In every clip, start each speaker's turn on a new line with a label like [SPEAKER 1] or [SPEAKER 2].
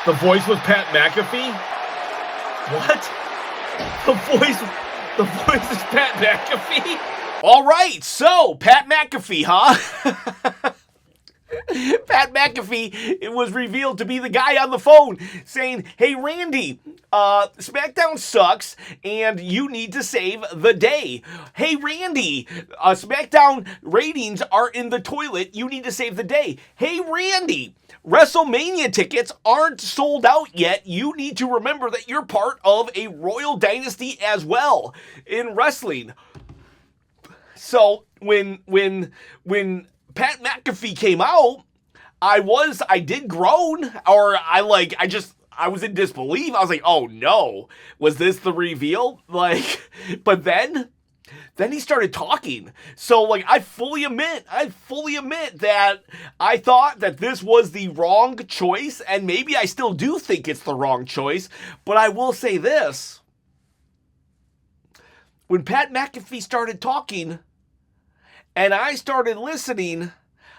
[SPEAKER 1] The voice was Pat McAfee? What? The voice is Pat McAfee?
[SPEAKER 2] All right, so Pat McAfee, huh? Pat McAfee, it was revealed to be the guy on the phone saying, hey, Randy, SmackDown sucks and you need to save the day. Hey, Randy, SmackDown ratings are in the toilet. You need to save the day. Hey, Randy, WrestleMania tickets aren't sold out yet. You need to remember that you're part of a royal dynasty as well in wrestling. So when Pat McAfee came out, I did groan, or I was in disbelief. I was like, oh no, was this the reveal? But then he started talking. So I fully admit that I thought that this was the wrong choice, and maybe I still do think it's the wrong choice, but I will say this. When Pat McAfee started talking, and I started listening,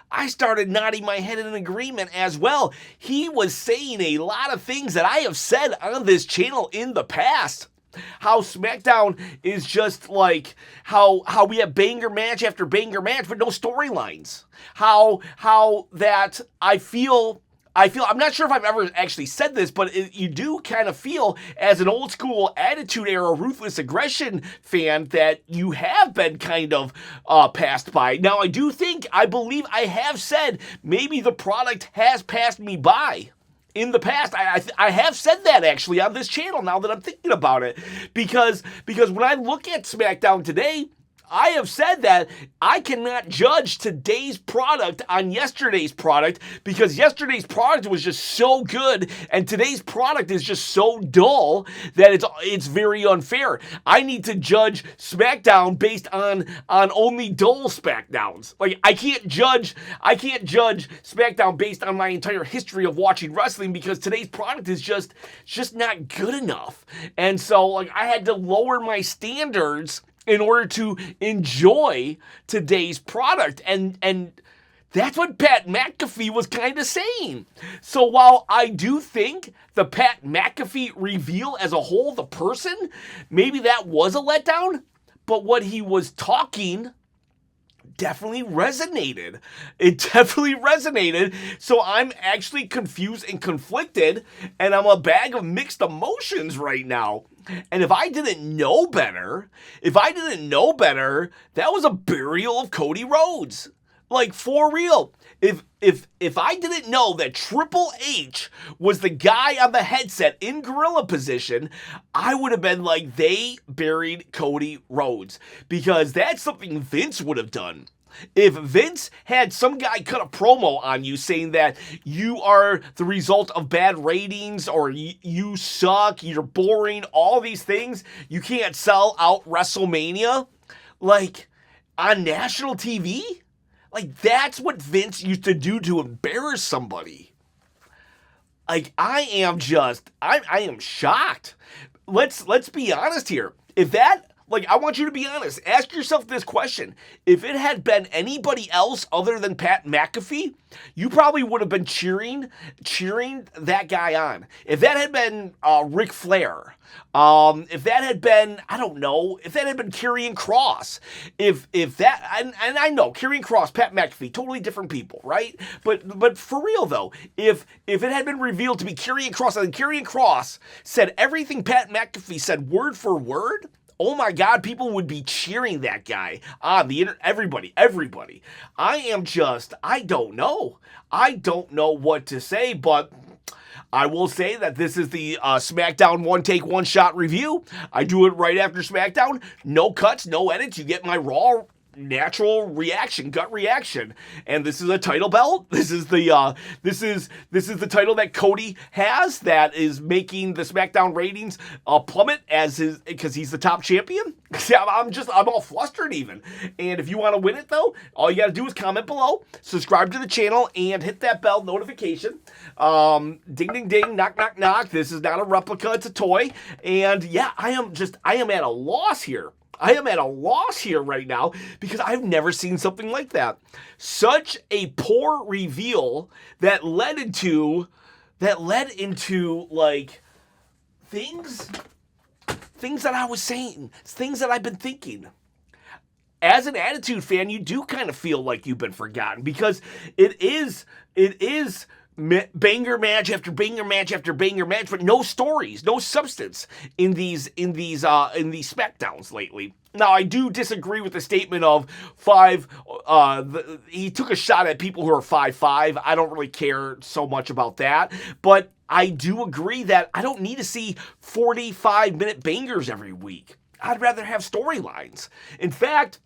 [SPEAKER 2] I started nodding my head in agreement as well. He was saying a lot of things that I have said on this channel in the past. How SmackDown is just like how we have banger match after banger match, but no storylines. How that I feel, I'm not sure if I've ever actually said this, but you do kind of feel as an old school Attitude Era Ruthless Aggression fan that you have been kind of passed by. Now, I believe I have said maybe the product has passed me by. In the past, I have said that actually on this channel now that I'm thinking about it. Because when I look at SmackDown today, I have said that I cannot judge today's product on yesterday's product because yesterday's product was just so good and today's product is just so dull that it's very unfair. I need to judge SmackDown based on only dull SmackDowns. I can't judge SmackDown based on my entire history of watching wrestling because today's product is just not good enough. And so I had to lower my standards in order to enjoy today's product. And that's what Pat McAfee was kind of saying. So while I do think the Pat McAfee reveal as a whole, the person, maybe that was a letdown, but what he was talking definitely resonated. It definitely resonated. So I'm actually confused and conflicted, and I'm a bag of mixed emotions right now. And if I didn't know better, that was a burial of Cody Rhodes. For real. If I didn't know that Triple H was the guy on the headset in gorilla position, I would have been like, they buried Cody Rhodes. Because that's something Vince would have done. If Vince had some guy cut a promo on you saying that you are the result of bad ratings or you suck, you're boring, all these things, you can't sell out WrestleMania, on national TV? That's what Vince used to do to embarrass somebody. I am shocked. Let's be honest here. If that, I want you to be honest. Ask yourself this question. If it had been anybody else other than Pat McAfee, you probably would have been cheering that guy on. If that had been Ric Flair, if that had been, I don't know, if that had been Karrion Kross, if that, and I know Karrion Kross, Pat McAfee, totally different people, right? But for real though, if it had been revealed to be Karrion Kross, and Karrion Kross said everything Pat McAfee said word for word, oh my God, people would be cheering that guy on the internet. Everybody. I don't know. I don't know what to say, but I will say that this is the SmackDown one take, one shot review. I do it right after SmackDown. No cuts, no edits. You get my raw, natural reaction, gut reaction. And this is a title belt. This is the title that Cody has that is making the SmackDown ratings plummet because he's the top champion. I'm all flustered even. And if you want to win it though, all you got to do is comment below, subscribe to the channel, and hit that bell notification. Ding ding ding, knock knock knock. This is not a replica, it's a toy. And yeah, I am at a loss here. I am at a loss here right now because I've never seen something like that. Such a poor reveal that led into that led into like things that I was saying, things that I've been thinking. As an Attitude fan, you do kind of feel like you've been forgotten because it is banger match after banger match after banger match, but no stories, no substance in these SmackDowns lately. Now, I do disagree with the statement of he took a shot at people who are 5'5". I don't really care so much about that, but I do agree that I don't need to see 45-minute bangers every week. I'd rather have storylines. In fact,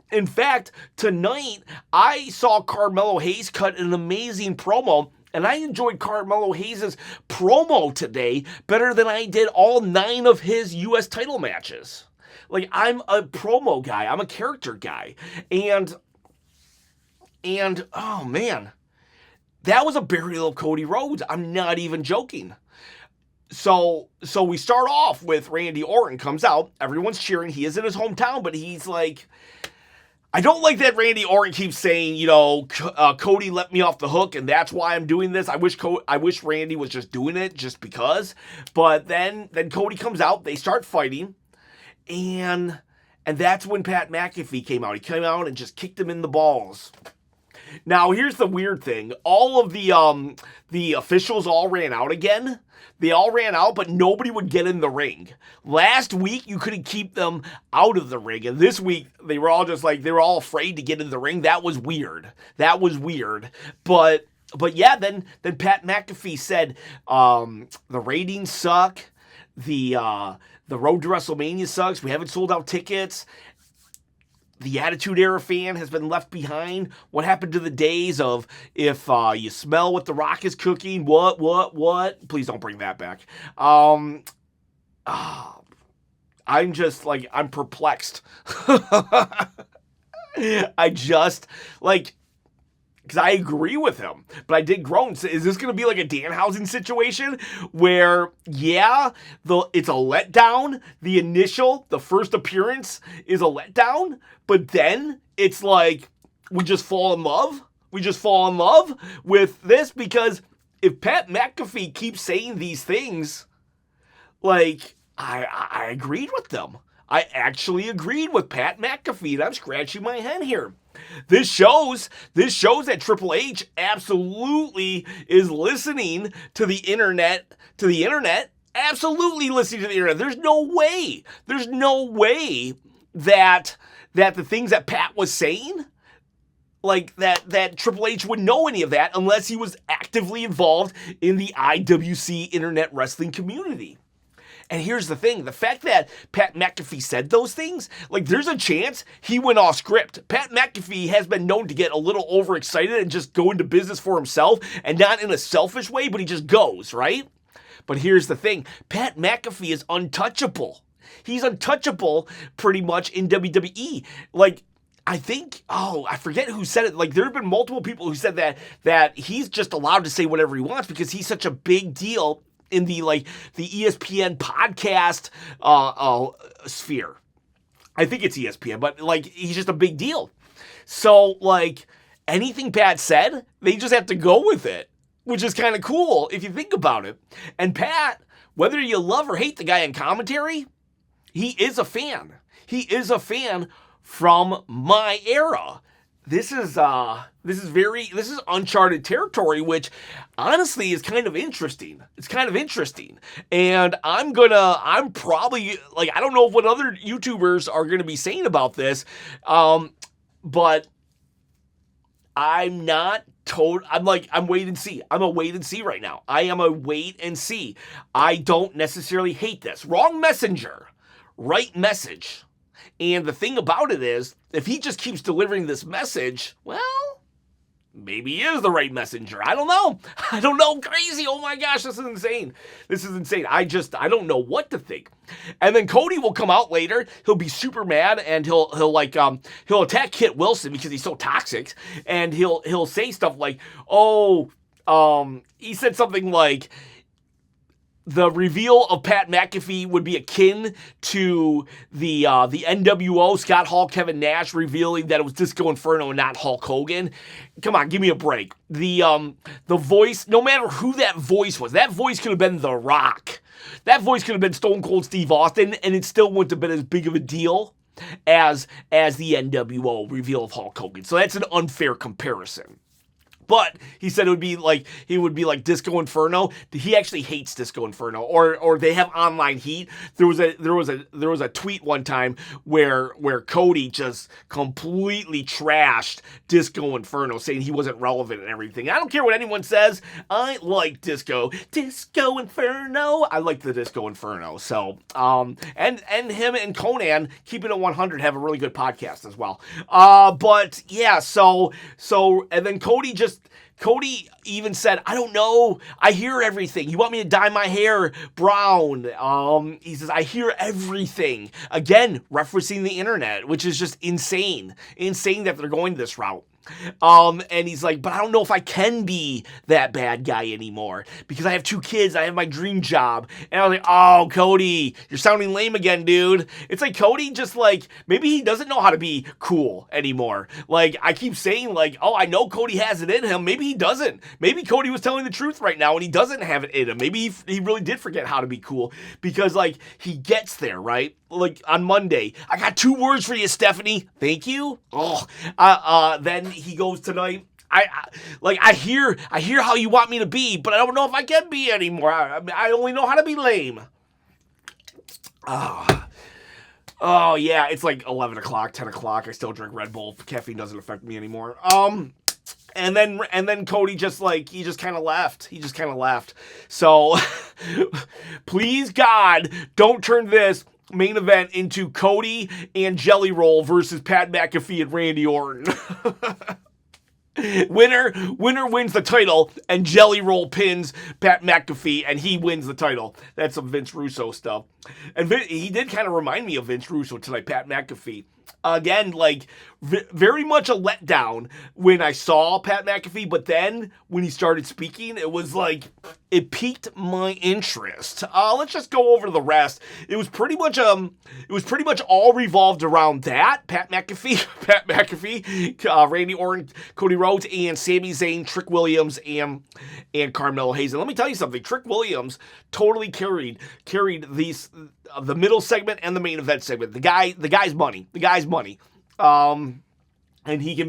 [SPEAKER 2] tonight I saw Carmelo Hayes cut an amazing promo, and I enjoyed Carmelo Hayes' promo today better than I did all 9 of his U.S. title matches. Like, I'm a promo guy. I'm a character guy. And oh man, that was a burial of Cody Rhodes. I'm not even joking. So we start off with Randy Orton comes out. Everyone's cheering. He is in his hometown, but he's like, I don't like that Randy Orton keeps saying, Cody let me off the hook, and that's why I'm doing this. I wish Randy was just doing it just because. But then Cody comes out. They start fighting, and that's when Pat McAfee came out. He came out and just kicked him in the balls. Now, here's the weird thing. All of the officials all ran out again. They all ran out, but nobody would get in the ring. Last week, you couldn't keep them out of the ring. And this week, they were all afraid to get in the ring. That was weird. But yeah, then Pat McAfee said, the ratings suck. The road to WrestleMania sucks. We haven't sold out tickets. The Attitude Era fan has been left behind. What happened to the days of if you smell what The Rock is cooking? What? Please don't bring that back. I'm just like, I'm perplexed. Because I agree with him, but I did groan. So is this going to be like a Danhausen situation where, yeah, it's a letdown? The first appearance is a letdown, but then it's like we just fall in love? We just fall in love with this? Because if Pat McAfee keeps saying these things, like, I agreed with them. I actually agreed with Pat McAfee, and I'm scratching my head here. This shows that Triple H absolutely is listening to the internet, absolutely listening to the internet. There's no way that the things that Pat was saying, like that Triple H would know any of that unless he was actively involved in the IWC internet wrestling community. And here's the thing, the fact that Pat McAfee said those things, like there's a chance he went off script. Pat McAfee has been known to get a little overexcited and just go into business for himself, and not in a selfish way, but he just goes, right? But here's the thing, Pat McAfee is untouchable. He's untouchable pretty much in WWE. Like, I think, I forget who said it. Like, there have been multiple people who said that he's just allowed to say whatever he wants because he's such a big deal in the ESPN podcast sphere. I think it's ESPN, but like he's just a big deal. So like anything Pat said, they just have to go with it, which is kind of cool if you think about it. And Pat, whether you love or hate the guy in commentary, he is a fan. He is a fan from my era. This is uncharted territory, which honestly is kind of interesting. It's kind of interesting. And I'm probably, like, I don't know what other YouTubers are going to be saying about this, but I'm not told. I'm wait and see. I'm a wait and see right now. I am a wait and see. I don't necessarily hate this. Wrong messenger, right message. And the thing about it is, if he just keeps delivering this message, well, maybe he is the right messenger. I don't know. Crazy. Oh my gosh, this is insane. I don't know what to think. And then Cody will come out later. He'll be super mad and he'll attack Kit Wilson because he's so toxic. And he'll say stuff like, he said something like, the reveal of Pat McAfee would be akin to the NWO, Scott Hall, Kevin Nash revealing that it was Disco Inferno and not Hulk Hogan. Come on, give me a break. The voice, no matter who that voice was, that voice could have been The Rock. That voice could have been Stone Cold Steve Austin, and it still wouldn't have been as big of a deal as the NWO reveal of Hulk Hogan. So that's an unfair comparison. But he said he would be like Disco Inferno. He actually hates Disco Inferno, or they have online heat. There was a tweet one time where Cody just completely trashed Disco Inferno, saying he wasn't relevant and everything. I don't care what anyone says. I like Disco Inferno. I like the Disco Inferno. So and him and Conan, Keeping It 100, have a really good podcast as well. But yeah, so and then Cody even said, I don't know. I hear everything. You want me to dye my hair brown? He says, I hear everything. Again, referencing the internet, which is just insane. Insane that they're going this route. And he's like, but I don't know if I can be that bad guy anymore because I have 2 kids. I have my dream job. And I was like, oh, Cody, you're sounding lame again, dude. It's like Cody just like, maybe he doesn't know how to be cool anymore. Like, I keep saying like, oh, I know Cody has it in him. Maybe he doesn't. Maybe Cody was telling the truth right now and he doesn't have it in him. Maybe he really did forget how to be cool because like he gets there, right? Like on Monday, I got 2 words for you, Stephanie. Thank you. Then he goes tonight. I hear how you want me to be, but I don't know if I can be anymore. I only know how to be lame. Oh yeah, it's like 11 o'clock, 10 o'clock. I still drink Red Bull. Caffeine doesn't affect me anymore. And then Cody just kind of left. He just kind of left. So please God, don't turn this main event into Cody and Jelly Roll versus Pat McAfee and Randy Orton. Winner wins the title, and Jelly Roll pins Pat McAfee, and he wins the title. That's some Vince Russo stuff. And he did kind of remind me of Vince Russo tonight, Pat McAfee. Again, like, very much a letdown when I saw Pat McAfee, but then when he started speaking, it was like, it piqued my interest. Let's just go over the rest. It was pretty much all revolved around that. Pat McAfee, Randy Orton, Cody Rhodes, and Sami Zayn, Trick Williams, and Carmelo Hayes. And let me tell you something, Trick Williams totally carried these the middle segment and the main event segment. The guy's money. And he can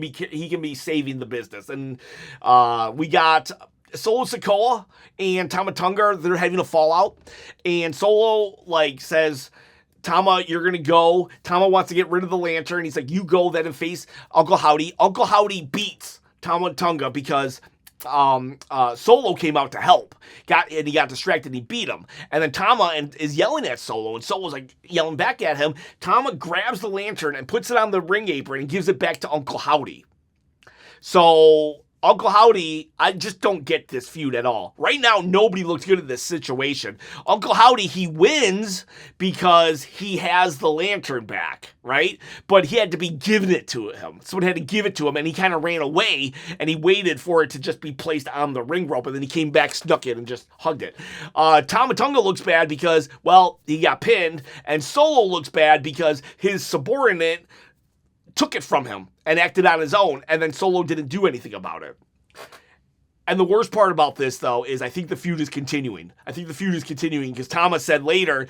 [SPEAKER 2] be saving the business. And we got Solo Sikoa and Tama Tonga. They're having a fallout, and Solo says, Tama, you're gonna go. Tama wants to get rid of the lantern. He's like, you go then and face Uncle Howdy. Uncle Howdy beats Tama Tonga because Solo came out to help. He got distracted and he beat him. And then Tama is yelling at Solo, and Solo's like yelling back at him. Tama grabs the lantern and puts it on the ring apron and gives it back to Uncle Howdy. So Uncle Howdy, I just don't get this feud at all. Right now, nobody looks good at this situation. Uncle Howdy, he wins because he has the lantern back, right? But he had to be given it to him. Someone had to give it to him, and he kind of ran away, and he waited for it to just be placed on the ring rope, and then he came back, snuck it, and just hugged it. Tama Tonga looks bad because, well, he got pinned, and Solo looks bad because his subordinate took it from him and acted on his own, and then Solo didn't do anything about it. And the worst part about this, though, is I think the feud is continuing. Because Thomas said later,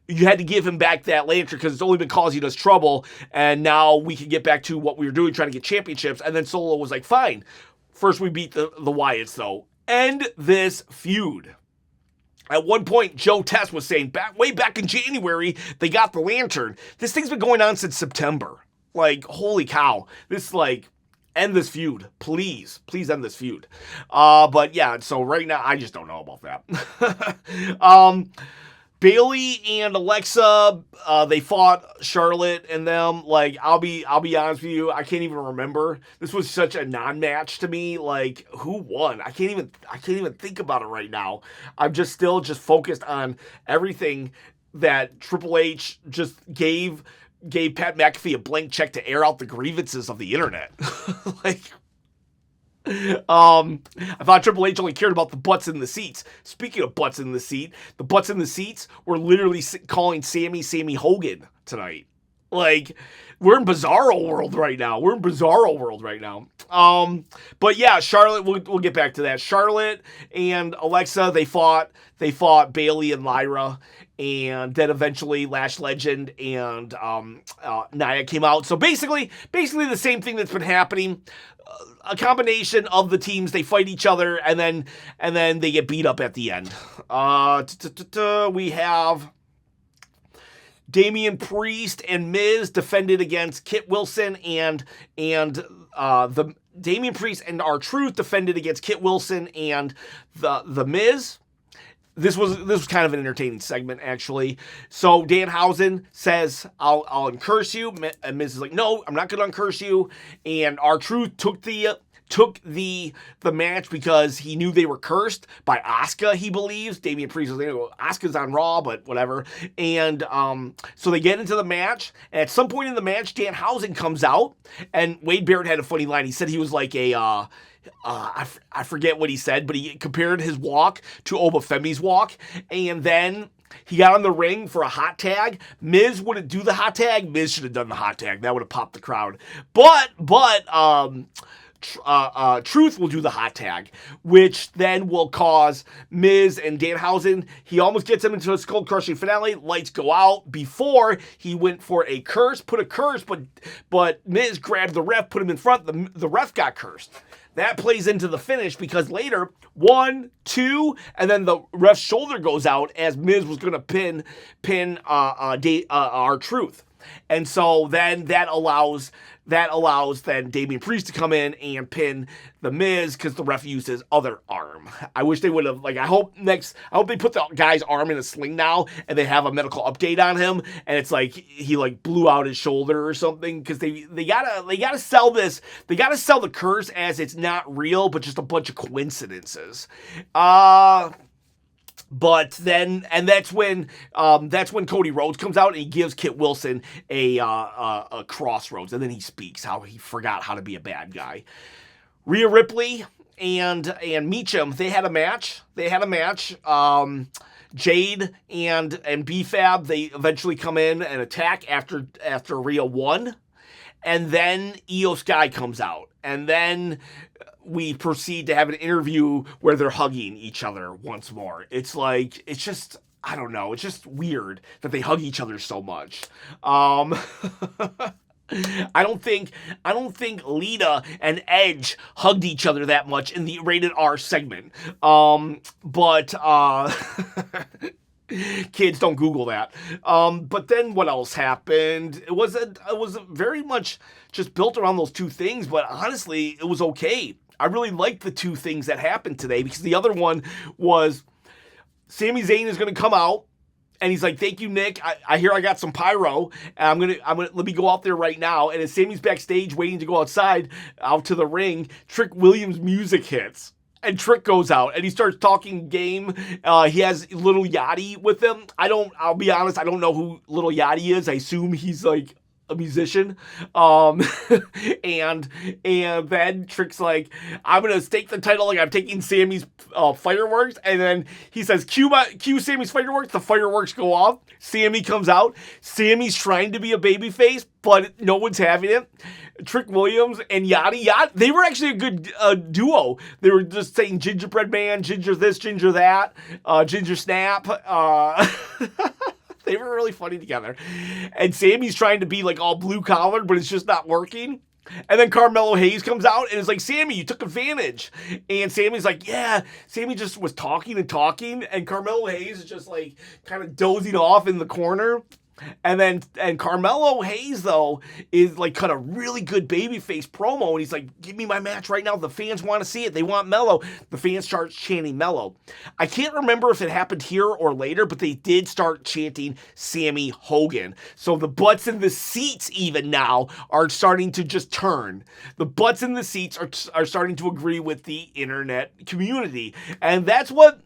[SPEAKER 2] you had to give him back that lantern because it's only been causing us trouble, and now we can get back to what we were doing, trying to get championships. And then Solo was like, fine. First we beat the Wyatts, though. End this feud. At one point, Joe Test was saying, way back in January, they got the lantern. This thing's been going on since September. Like, holy cow. This, end this feud. Please end this feud. But yeah, so right now, I just don't know about that. Bayley and Alexa, they fought Charlotte and them. I'll be honest with you, I can't even remember. This was such a non-match to me. Who won? I can't even think about it right now. I'm just still focused on everything that Triple H just gave Pat McAfee a blank check to air out the grievances of the internet. I thought Triple H only cared about the butts in the seats. Speaking of butts in the seat, the butts in the seats were literally calling Sammy Hogan tonight. Like, we're in Bizarro world right now. But yeah, Charlotte, we'll get back to that. Charlotte and Alexa, they fought Bayley and Lyra, and then eventually Lash Legend and Nia came out. So basically the same thing that's been happening. A combination of the teams, they fight each other, and then they get beat up at the end. We have Damian Priest and Miz defended against Kit Wilson, and the Damian Priest and R-Truth defended against Kit Wilson and the Miz. This was kind of an entertaining segment, actually. So Danhausen says, I'll uncurse you. And Miz is like, no, I'm not going to uncurse you. And R-Truth took the match because he knew they were cursed by Asuka, he believes. Damian Priest was like, Asuka's on Raw, but whatever. And so they get into the match. And at some point in the match, Danhausen comes out. And Wade Barrett had a funny line. He said he was like a... I forget what he said, but he compared his walk to Obafemi's walk, and then he got on the ring for a hot tag. Miz wouldn't do the hot tag. Miz should have done the hot tag. That would have popped the crowd. But Truth will do the hot tag, which then will cause Miz and Danhausen. He almost gets him into a skull crushing finale. Lights go out before he went for a curse, but Miz grabbed the ref, put him in front. The ref got cursed. That plays into the finish because later, 1, 2, and then the ref's shoulder goes out as Miz was going to pin R-Truth. And so then that allows then Damian Priest to come in and pin the Miz because the ref used his other arm. I wish they would have, I hope they put the guy's arm in a sling now and they have a medical update on him and it's like he blew out his shoulder or something, because they gotta sell this. They gotta sell the curse as it's not real but just a bunch of coincidences. But then, and that's when Cody Rhodes comes out and he gives Kit Wilson a crossroads, and then he speaks how he forgot how to be a bad guy. Rhea Ripley and Meacham, they had a match. Jade and B-Fab, they eventually come in and attack after Rhea won, and then Io Sky comes out, and then we proceed to have an interview where they're hugging each other once more. It's just, I don't know. It's just weird that they hug each other so much. I don't think Lita and Edge hugged each other that much in the rated R segment. But kids, don't Google that. But then what else happened? It was very much just built around those two things, but honestly, it was okay. I really liked the two things that happened today, because the other one was Sami Zayn is going to come out and he's like, thank you, Nick. I hear I got some pyro. And I'm gonna let me go out there right now. And as Sami's backstage waiting to go outside, out to the ring, Trick Williams' music hits. And Trick goes out and he starts talking game. He has Little Yachty with him. I'll be honest, I don't know who Little Yachty is. I assume he's like a musician. And then Trick's like, I'm gonna stake the title like I'm taking Sammy's fireworks. And then he says, cue Sammy's fireworks. The fireworks go off. Sammy comes out. Sammy's trying to be a babyface, but no one's having it. Trick Williams and Yachty, they were actually a good duo. They were just saying gingerbread man, ginger this, ginger that, ginger snap. They were really funny together. And Sammy's trying to be like all blue collar, but it's just not working. And then Carmelo Hayes comes out and is like, Sammy, you took advantage. And Sammy's like, yeah. Sammy just was talking. And Carmelo Hayes is just like kind of dozing off in the corner. And Carmelo Hayes, though, is like cut a really good babyface promo, and he's like, give me my match right now. The fans want to see it. They want Mello. The fans start chanting Mello. I can't remember if it happened here or later, but they did start chanting Sammy Hogan. So the butts in the seats even now are starting to just turn. The butts in the seats are starting to agree with the internet community. And that's what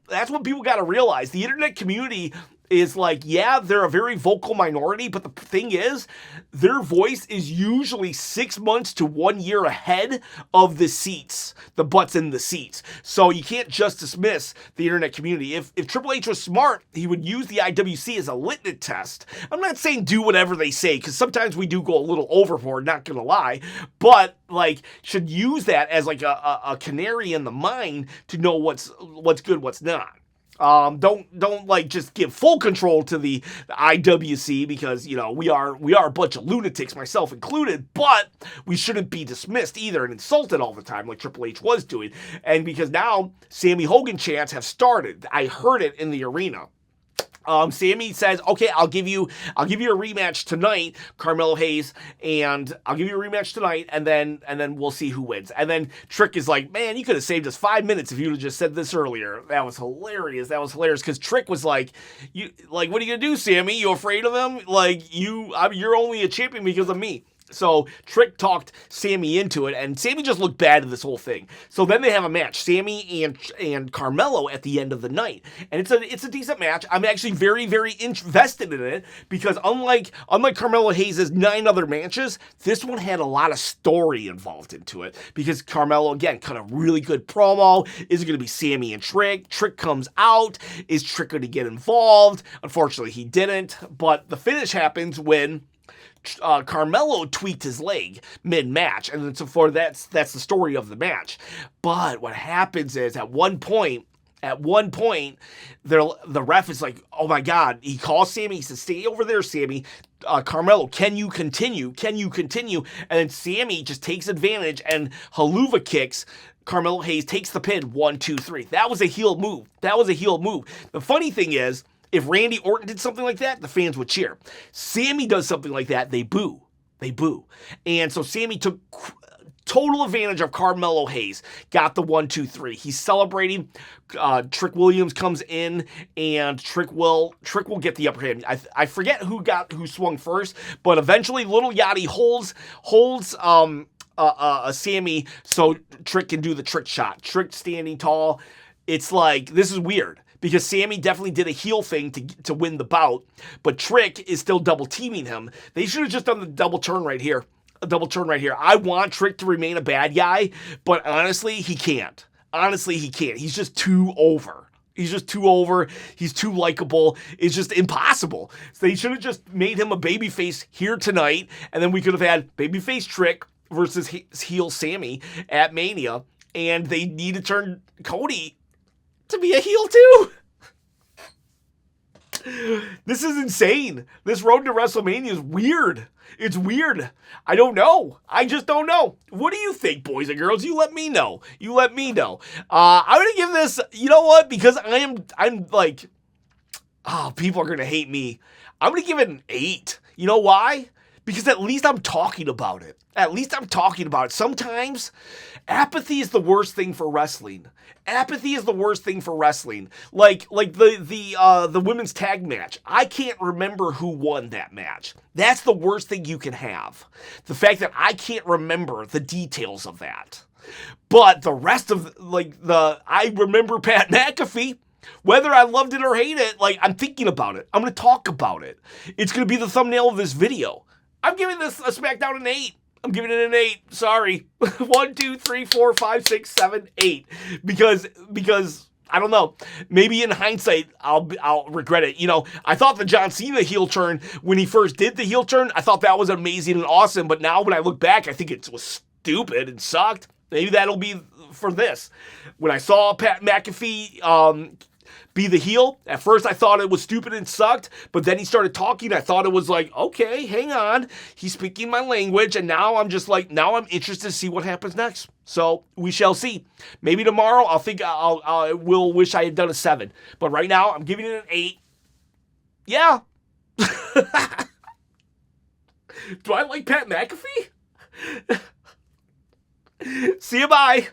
[SPEAKER 2] people got to realize. The internet community is like, yeah, they're a very vocal minority, but the thing is, their voice is usually 6 months to 1 year ahead of the seats, the butts in the seats. So you can't just dismiss the internet community. If Triple H was smart, he would use the IWC as a litmus test. I'm not saying do whatever they say, because sometimes we do go a little overboard, not gonna lie, but like should use that as like a canary in the mine to know what's good, what's not. Don't like just give full control to the IWC, because, you know, we are a bunch of lunatics, myself included, but we shouldn't be dismissed either and insulted all the time like Triple H was doing. And because now Sammy Hogan chants have started. I heard it in the arena. Sami says, okay, I'll give you a rematch tonight, Carmelo Hayes, and I'll give you a rematch tonight, and then we'll see who wins. And then Trick is like, man, you could have saved us 5 minutes if you would have just said this earlier. That was hilarious. Because Trick was like, what are you gonna do, Sami? You afraid of him? Like, you're only a champion because of me. So Trick talked Sami into it, and Sami just looked bad in this whole thing. So then they have a match, Sami and Carmelo at the end of the night, and it's a decent match. I'm actually very, very invested in it, because unlike Carmelo Hayes' 9 other matches, this one had a lot of story involved into it, because Carmelo again cut a really good promo. Is it going to be Sami and Trick? Trick comes out. Is Trick going to get involved? Unfortunately, he didn't. But the finish happens when Carmelo tweaked his leg mid-match, and so that's the story of the match. But what happens is at one point, the ref is like, oh my God, he calls Sami, he says, stay over there, Sami. Carmelo, can you continue? And then Sami just takes advantage and haluva kicks. Carmelo Hayes takes the pin, 1, 2, 3. That was a heel move. The funny thing is, if Randy Orton did something like that, the fans would cheer. Sami does something like that, they boo. And so Sami took total advantage of Carmelo Hayes, got the 1, 2, 3. He's celebrating. Trick Williams comes in, and Trick will get the upper hand. I forget who swung first, but eventually Little Yachty holds Sami so Trick can do the trick shot. Trick standing tall. It's like, this is weird, because Sami definitely did a heel thing to win the bout, but Trick is still double teaming him. They should have just done the double turn right here. I want Trick to remain a bad guy, but honestly, he can't. He's just too over. He's too likable. It's just impossible. So they should have just made him a babyface here tonight, and then we could have had babyface Trick versus heel Sami at Mania, and they need to turn Cody to be a heel too. This is insane. This road to WrestleMania is weird. It's weird. I don't know. I just don't know. What do you think, boys and girls? You let me know. I'm going to give this, you know what? Because I'm like, oh, people are going to hate me. I'm going to give it an 8. You know why? Because at least I'm talking about it. Sometimes apathy is the worst thing for wrestling. Like the women's tag match. I can't remember who won that match. That's the worst thing you can have. The fact that I can't remember the details of that. But the rest of I remember Pat McAfee. Whether I loved it or hate it, I'm thinking about it. I'm going to talk about it. It's going to be the thumbnail of this video. I'm giving this a SmackDown an 8. I'm giving it an 8. Sorry. 1, 2, 3, 4, 5, 6, 7, 8. Because I don't know. Maybe in hindsight, I'll regret it. You know, I thought the John Cena heel turn, when he first did the heel turn, I thought that was amazing and awesome. But now when I look back, I think it was stupid and sucked. Maybe that'll be for this. When I saw Pat McAfee be the heel, at first I thought it was stupid and sucked, but then he started talking. I thought it was like, okay, hang on. He's speaking my language, and now I'm interested to see what happens next. So we shall see. Maybe tomorrow I will wish I had done a 7. But right now I'm giving it an 8. Yeah. Do I like Pat McAfee? See you, bye.